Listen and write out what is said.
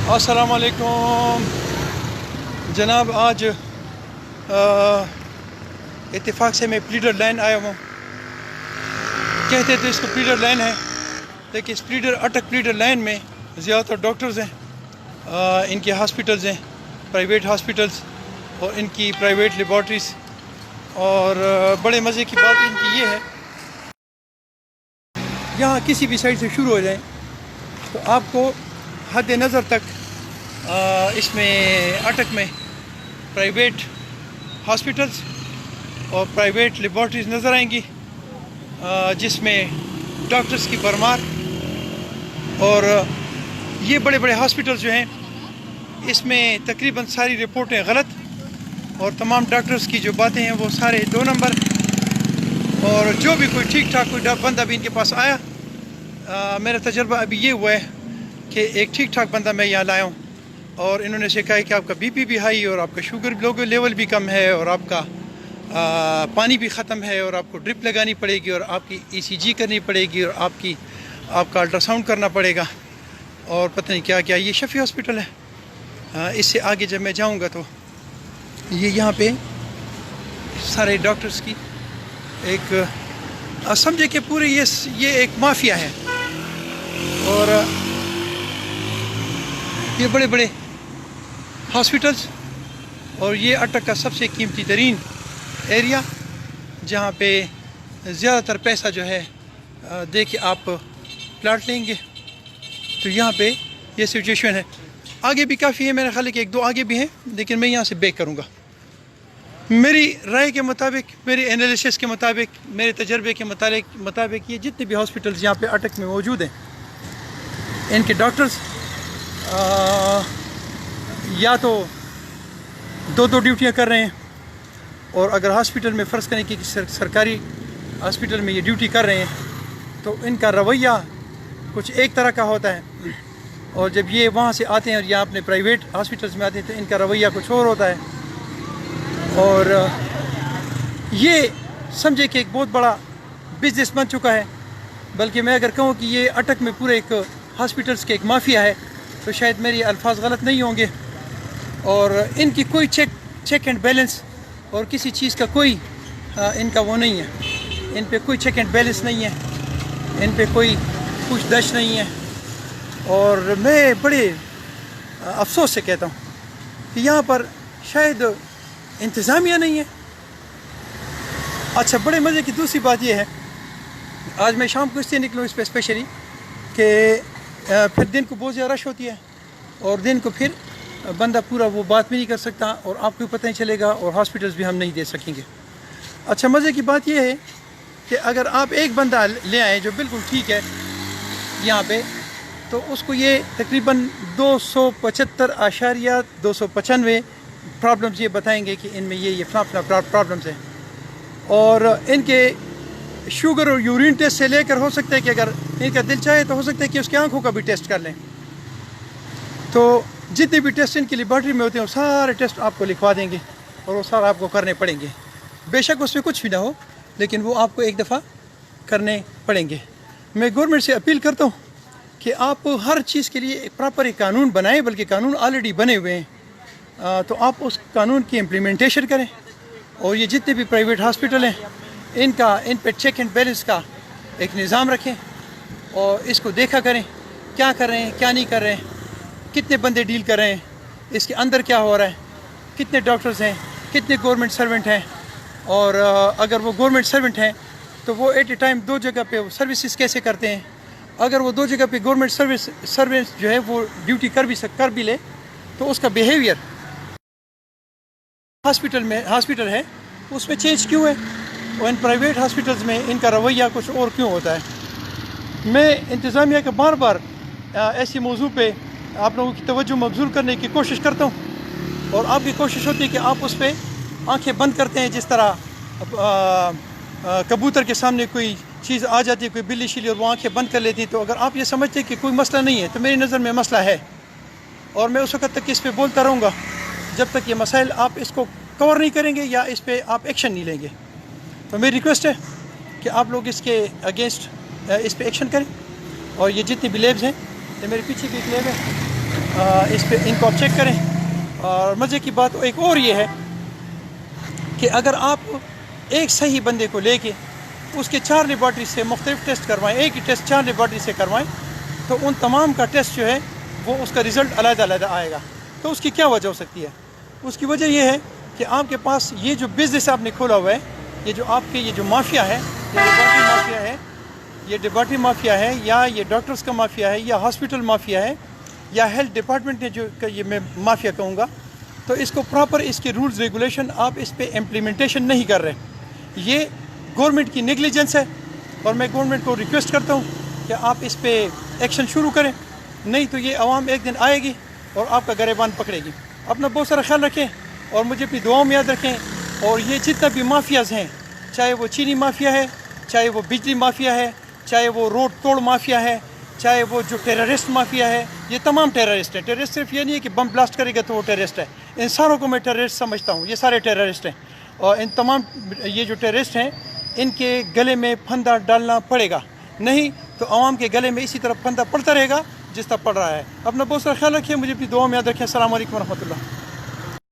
अस्सलाम वालेकुम जनाब। आज इत्तेफाक से मैं प्लीडर लाइन आया हूँ। कहते तो इसको प्लीडर लाइन है, लेकिन इस अटक प्लीडर लाइन में ज़्यादातर डॉक्टर्स हैं, इनके हॉस्पिटल्स हैं, प्राइवेट हॉस्पिटल्स और इनकी प्राइवेट लेबॉर्ट्रीज़। और बड़े मज़े की बात इनकी ये है, यहाँ किसी भी साइड से शुरू हो जाए तो आपको हद नज़र तक इसमें अटक में प्राइवेट हॉस्पिटल्स और प्राइवेट लेबॉर्ट्रीज़ नज़र आएंगी, जिसमें डॉक्टर्स की भरमार। और ये बड़े बड़े हॉस्पिटल्स जो हैं, इसमें तकरीबन सारी रिपोर्टें गलत और तमाम डॉक्टर्स की जो बातें हैं वो सारे 2 नंबर। और जो भी कोई ठीक ठाक कोई बंदा भी इनके पास आया, मेरा तजर्बा अभी ये हुआ है कि एक ठीक ठाक बंदा मैं यहाँ लाया हूँ और इन्होंने से कहा है कि आपका बीपी भी हाई और आपका शुगर लेवल भी कम है और आपका पानी भी ख़त्म है और आपको ड्रिप लगानी पड़ेगी और आपकी ईसीजी करनी पड़ेगी और आपका अल्ट्रासाउंड करना पड़ेगा और पता नहीं क्या क्या। ये शफी हॉस्पिटल है। इससे आगे जब मैं जाऊँगा तो ये यहाँ पे सारे डॉक्टर्स की एक समझे कि पूरे ये एक माफिया है। और ये बड़े बड़े हॉस्पिटल्स और ये अटक का सबसे कीमती तरीन एरिया, जहाँ पे ज़्यादातर पैसा जो है दे के आप प्लाट लेंगे। तो यहाँ पे ये सिचुएशन है। आगे भी काफ़ी है, मेरे ख्याल है कि 1-2 आगे भी हैं, लेकिन मैं यहाँ से बैक करूँगा। मेरी राय के मुताबिक, मेरी एनालिसिस के मुताबिक, मेरे तजर्बे के मुताबिक ये जितने भी हॉस्पिटल्स यहाँ पे अटक में मौजूद हैं, इनके डॉक्टर्स या तो 2-2 ड्यूटियाँ कर रहे हैं। और अगर हॉस्पिटल में फ़र्ज़ करें कि सरकारी हॉस्पिटल में ये ड्यूटी कर रहे हैं तो इनका रवैया कुछ एक तरह का होता है, और जब ये वहाँ से आते हैं और यहाँ अपने प्राइवेट हॉस्पिटल्स में आते हैं तो इनका रवैया कुछ और होता है। और ये समझे कि एक बहुत बड़ा बिजनेस बन चुका है। बल्कि मैं अगर कहूँ कि ये अटक में पूरे एक हॉस्पिटल्स के एक माफिया है तो शायद मेरे अल्फाज गलत नहीं होंगे। और इनकी कोई चेक एंड बैलेंस और किसी चीज़ का कोई इनका वो नहीं है। इन पे कोई चेक एंड बैलेंस नहीं है, इन पे कोई कुछ दश नहीं है। और मैं बड़े अफसोस से कहता हूँ कि यहाँ पर शायद इंतज़ामिया नहीं है। अच्छा, बड़े मज़े की दूसरी बात यह है, आज मैं शाम को इसलिए निकलूँ इस पर स्पेशली कि फिर दिन को बहुत ज़्यादा रश होती है और दिन को फिर बंदा पूरा वो बात भी नहीं कर सकता और आपको पता नहीं चलेगा और हॉस्पिटल्स भी हम नहीं दे सकेंगे। अच्छा, मज़े की बात यह है कि अगर आप एक बंदा ले आएँ जो बिल्कुल ठीक है यहाँ पे, तो उसको ये तकरीबन 275.295 प्रॉब्लम्स ये बताएंगे कि इनमें ये प्रॉब्लम्स हैं। और इनके शुगर और यूरिन टेस्ट से लेकर हो सकता है कि अगर इनका दिल चाहे तो हो सकता है कि उसकी आंखों का भी टेस्ट कर लें। तो जितने भी टेस्ट इनकी लेबॉर्ट्री में होते हैं वो सारे टेस्ट आपको लिखवा देंगे और वो सारा आपको करने पड़ेंगे। बेशक उसमें कुछ भी ना हो, लेकिन वो आपको एक दफ़ा करने पड़ेंगे। मैं गवर्नमेंट से अपील करता हूँ कि आप हर चीज़ के लिए प्रॉपर एक कानून बनाएं, बल्कि कानून ऑलरेडी बने हुए हैं, तो आप उस कानून की इम्प्लीमेंटेशन करें। और ये जितने भी प्राइवेट हॉस्पिटल हैं इन पे चेक एंड बैलेंस का एक निज़ाम रखें और इसको देखा करें क्या कर रहे हैं, क्या नहीं कर रहे हैं, कितने बंदे डील कर रहे हैं, इसके अंदर क्या हो रहा है, कितने डॉक्टर्स हैं, कितने गवर्नमेंट सर्वेंट हैं। और अगर वो गवर्नमेंट सर्वेंट हैं तो वो एट ए टाइम 2 जगह पे सर्विसेज कैसे करते हैं। अगर वो 2 जगह पे गवर्नमेंट सर्विस जो है वो ड्यूटी कर भी ले तो उसका बिहेवियर हॉस्पिटल है उसमें चेंज क्यों है, और इन प्राइवेट हॉस्पिटल्स में इनका रवैया कुछ और क्यों होता है। मैं इंतज़ामिया के बार बार ऐसी मौजू पे आप लोगों की तवज्जो मबज़ूल करने की कोशिश करता हूँ और आपकी कोशिश होती है कि आप उस पर आँखें बंद करते हैं। जिस तरह कबूतर के सामने कोई चीज़ आ जाती है, कोई बिल्ली शिल्ली, और वो आँखें बंद कर लेती हैं। तो अगर आप ये समझते हैं कि कोई मसला नहीं है तो मेरी नज़र में मसला है, और मैं उस वक्त तक इस पर बोलता रहूँगा जब तक ये मसाइल आप इसको कवर नहीं करेंगे या इस पर आप एक्शन नहीं लेंगे। तो मेरी रिक्वेस्ट है कि आप लोग इसके अगेंस्ट इस पर एक्शन करें। और ये जितनी भी लेब्स हैं, ये मेरे पीछे भी एक लेब है, اس پہ ان کو آپ چیک کریں. اور مزے کی بات ایک اور یہ ہے کہ اگر آپ ایک صحیح بندے کو لے کے اس کے 4 لیبارٹری سے مختلف ٹیسٹ کروائیں، ایک ہی ٹیسٹ 4 لیبارٹری سے کروائیں، تو ان تمام کا ٹیسٹ جو ہے وہ اس کا رزلٹ علیحدہ علیحدہ آئے گا. تو اس کی کیا وجہ ہو سکتی ہے؟ اس کی وجہ یہ ہے کہ آپ کے پاس یہ جو بزنس آپ نے کھولا ہوا ہے، یہ جو آپ کے یہ جو مافیا ہے، یہ لیبارٹری مافیا ہے، یہ لیبارٹری مافیا ہے، یا یہ ڈاکٹرز کا مافیا ہے، یا ہاسپٹل مافیا ہے، یا ہیلتھ ڈپارٹمنٹ نے جو یہ میں مافیا کہوں گا، تو اس کو پراپر اس کے رولز ریگولیشن آپ اس پہ امپلیمنٹیشن نہیں کر رہے. یہ گورنمنٹ کی نیگلیجنس ہے، اور میں گورنمنٹ کو ریکویسٹ کرتا ہوں کہ آپ اس پہ ایکشن شروع کریں، نہیں تو یہ عوام ایک دن آئے گی اور آپ کا گریبان پکڑے گی. اپنا بہت سارا خیال رکھیں اور مجھے اپنی دعاؤں میں یاد رکھیں. اور یہ جتنا بھی مافیاز ہیں، چاہے وہ چینی مافیا ہے، چاہے وہ بجلی مافیا ہے، چاہے وہ روڈ توڑ مافیا ہے، چاہے وہ جو ٹیررسٹ مافیا ہے، یہ تمام ٹیررسٹ ہیں. ٹیررسٹ صرف یہ نہیں ہے کہ بم بلاسٹ کرے گا تو وہ ٹیررسٹ ہے. انسانوں کو میں ٹیررسٹ سمجھتا ہوں، یہ سارے ٹیررسٹ ہیں. اور ان تمام یہ جو ٹیررسٹ ہیں، ان کے گلے میں پھندا ڈالنا پڑے گا، نہیں تو عوام کے گلے میں اسی طرح پھندا پڑتا رہے گا جس طرح پڑ رہا ہے. اپنا بہت سارا خیال رکھیں، مجھے اپنی دعاؤں میں یاد رکھیں. السلام علیکم ورحمۃ اللہ.